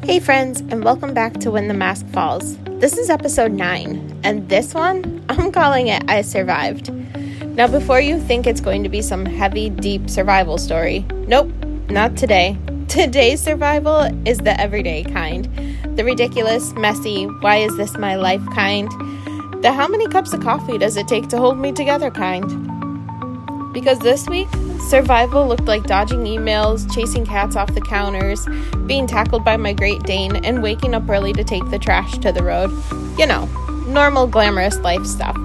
Hey friends, and welcome back to When the Mask Falls. This is episode 9, and this one, I'm calling it I Survived. Now before you think it's going to be some heavy, deep survival story, nope, not today. Today's survival is the everyday kind. The ridiculous, messy, why is this my life kind. The how many cups of coffee does it take to hold me together kind. Because this week, survival looked like dodging emails, chasing cats off the counters, being tackled by my Great Dane, and waking up early to take the trash to the road. You know, normal glamorous life stuff.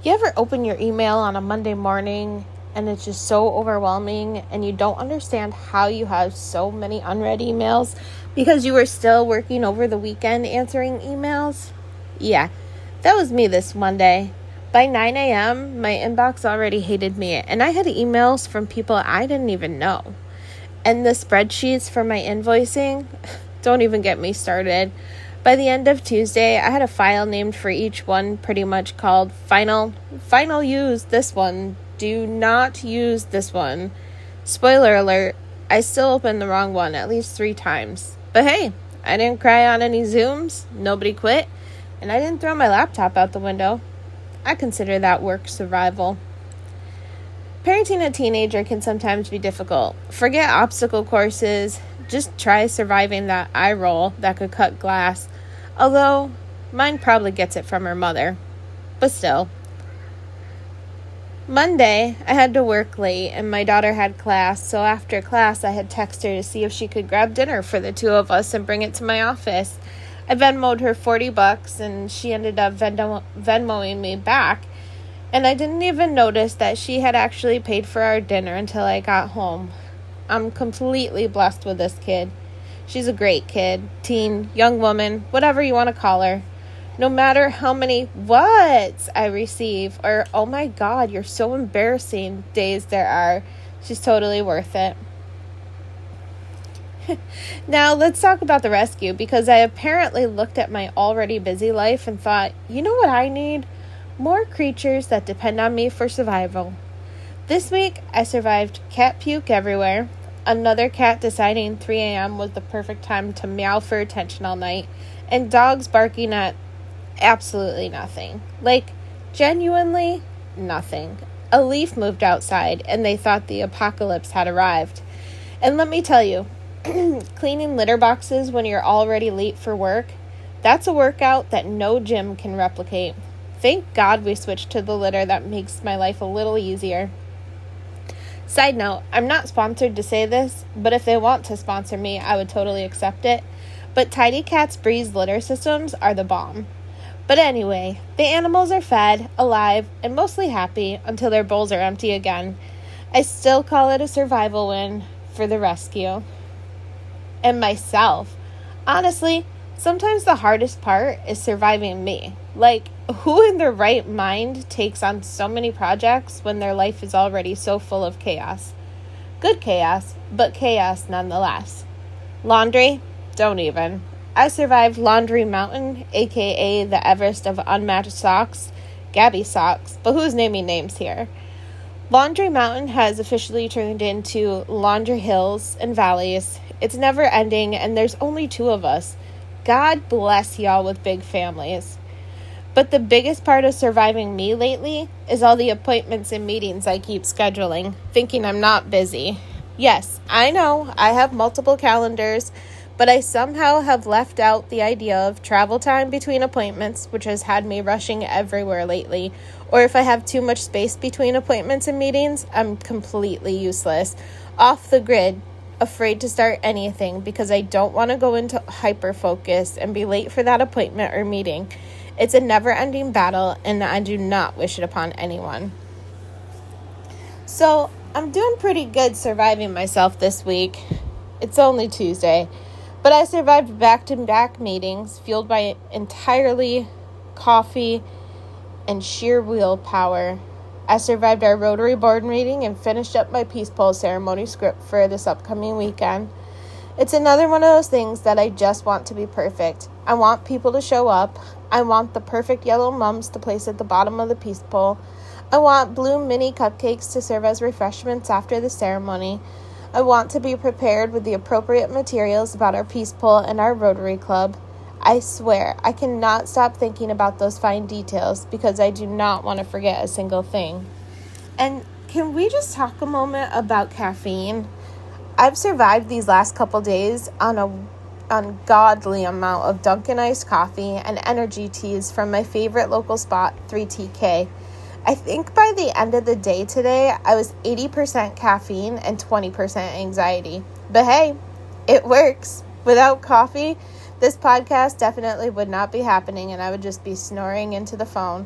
You ever open your email on a Monday morning and it's just so overwhelming and you don't understand how you have so many unread emails because you were still working over the weekend answering emails? Yeah, that was me this Monday. By 9 a.m., my inbox already hated me, and I had emails from people I didn't even know. And the spreadsheets for my invoicing, don't even get me started. By the end of Tuesday, I had a file named for each one pretty much called Final use this one. Do not use this one. Spoiler alert, I still opened the wrong one at least 3 times. But hey, I didn't cry on any Zooms, nobody quit, and I didn't throw my laptop out the window. I consider that work survival. Parenting a teenager can sometimes be difficult. Forget obstacle courses. Just try surviving that eye roll that could cut glass. Although, mine probably gets it from her mother. But still. Monday, I had to work late and my daughter had class. So after class, I had texted her to see if she could grab dinner for the 2 of us and bring it to my office. I Venmo'd her $40 and she ended up Venmoing me back. And I didn't even notice that she had actually paid for our dinner until I got home. I'm completely blessed with this kid. She's a great kid, teen, young woman, whatever you want to call her. No matter how many whats I receive or, oh my God, you're so embarrassing days there are, she's totally worth it. Now, let's talk about the rescue because I apparently looked at my already busy life and thought, you know what I need? More creatures that depend on me for survival. This week, I survived cat puke everywhere, another cat deciding 3 a.m. was the perfect time to meow for attention all night, and dogs barking at absolutely nothing. Like, genuinely nothing. A leaf moved outside, and they thought the apocalypse had arrived. And let me tell you, cleaning litter boxes when you're already late for work, that's a workout that no gym can replicate. Thank God we switched to the litter that makes my life a little easier. Side note, I'm not sponsored to say this, but if they want to sponsor me, I would totally accept it. But Tidy Cat's Breeze litter systems are the bomb. But anyway, the animals are fed, alive, and mostly happy until their bowls are empty again. I still call it a survival win for the rescue. And myself. Honestly, sometimes the hardest part is surviving me. Like, who in their right mind takes on so many projects when their life is already so full of chaos? Good chaos, but chaos nonetheless. Laundry? Don't even. I survived Laundry Mountain, aka the Everest of unmatched socks, Gabby socks, but who's naming names here? Laundry Mountain has officially turned into Laundry Hills and Valleys. It's never ending, and there's only 2 of us. God bless y'all with big families. But the biggest part of surviving me lately is all the appointments and meetings I keep scheduling, thinking I'm not busy. Yes, I know, I have multiple calendars, but I somehow have left out the idea of travel time between appointments, which has had me rushing everywhere lately. Or if I have too much space between appointments and meetings, I'm completely useless. Off the grid, afraid to start anything because I don't want to go into hyper-focus and be late for that appointment or meeting. It's a never-ending battle, and I do not wish it upon anyone. So, I'm doing pretty good surviving myself this week. It's only Tuesday. But I survived back-to-back meetings fueled by entirely coffee and sheer willpower. I survived our Rotary Board meeting and finished up my Peace Pole ceremony script for this upcoming weekend. It's another one of those things that I just want to be perfect. I want people to show up. I want the perfect yellow mums to place at the bottom of the Peace Pole. I want blue mini cupcakes to serve as refreshments after the ceremony. I want to be prepared with the appropriate materials about our Peace Pool and our Rotary Club. I swear, I cannot stop thinking about those fine details because I do not want to forget a single thing. And can we just talk a moment about caffeine? I've survived these last couple days on an ungodly amount of Dunkin' iced coffee and energy teas from my favorite local spot, 3TK. I think by the end of the day today, I was 80% caffeine and 20% anxiety. But hey, it works. Without coffee, this podcast definitely would not be happening and I would just be snoring into the phone.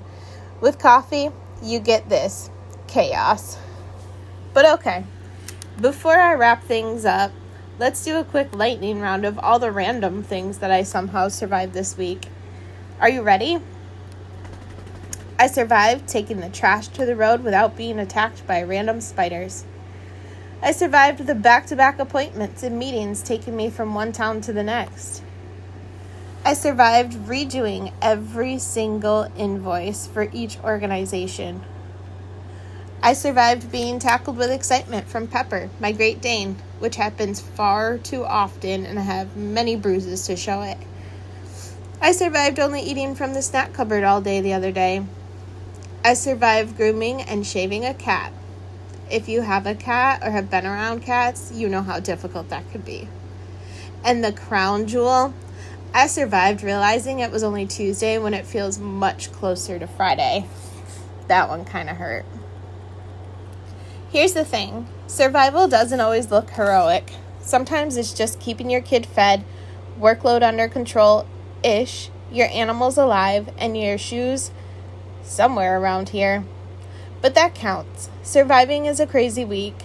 With coffee, you get this chaos. But okay, before I wrap things up, let's do a quick lightning round of all the random things that I somehow survived this week. Are you ready? I survived taking the trash to the road without being attacked by random spiders. I survived the back-to-back appointments and meetings taking me from one town to the next. I survived redoing every single invoice for each organization. I survived being tackled with excitement from Pepper, my Great Dane, which happens far too often and I have many bruises to show it. I survived only eating from the snack cupboard all day the other day. I survived grooming and shaving a cat. If you have a cat or have been around cats, you know how difficult that could be. And the crown jewel, I survived realizing it was only Tuesday when it feels much closer to Friday. That one kind of hurt. Here's the thing. Survival doesn't always look heroic. Sometimes it's just keeping your kid fed, workload under control-ish, your animals alive, and your shoes somewhere around here. But that counts. Surviving is a crazy week.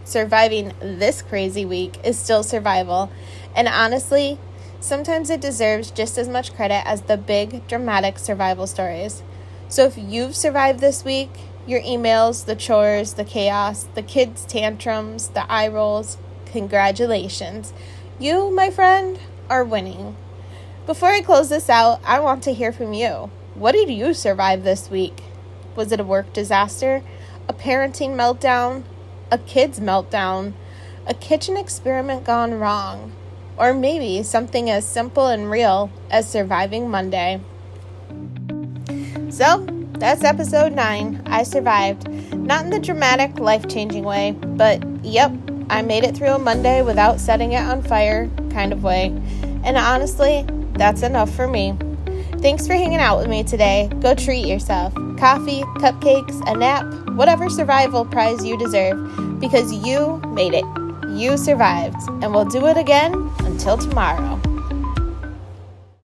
Surviving this crazy week is still survival. And honestly, sometimes it deserves just as much credit as the big, dramatic survival stories. So if you've survived this week, your emails, the chores, the chaos, the kids' tantrums, the eye rolls, congratulations. You, my friend, are winning. Before I close this out, I want to hear from you. What did you survive this week? Was it a work disaster, a parenting meltdown, a kid's meltdown, a kitchen experiment gone wrong, or maybe something as simple and real as surviving Monday? So, that's episode 9. I survived. Not in the dramatic, life-changing way, but yep, I made it through a Monday without setting it on fire kind of way. And honestly, that's enough for me. Thanks for hanging out with me today. Go treat yourself. Coffee, cupcakes, a nap, whatever survival prize you deserve, because you made it. You survived, and we'll do it again until tomorrow.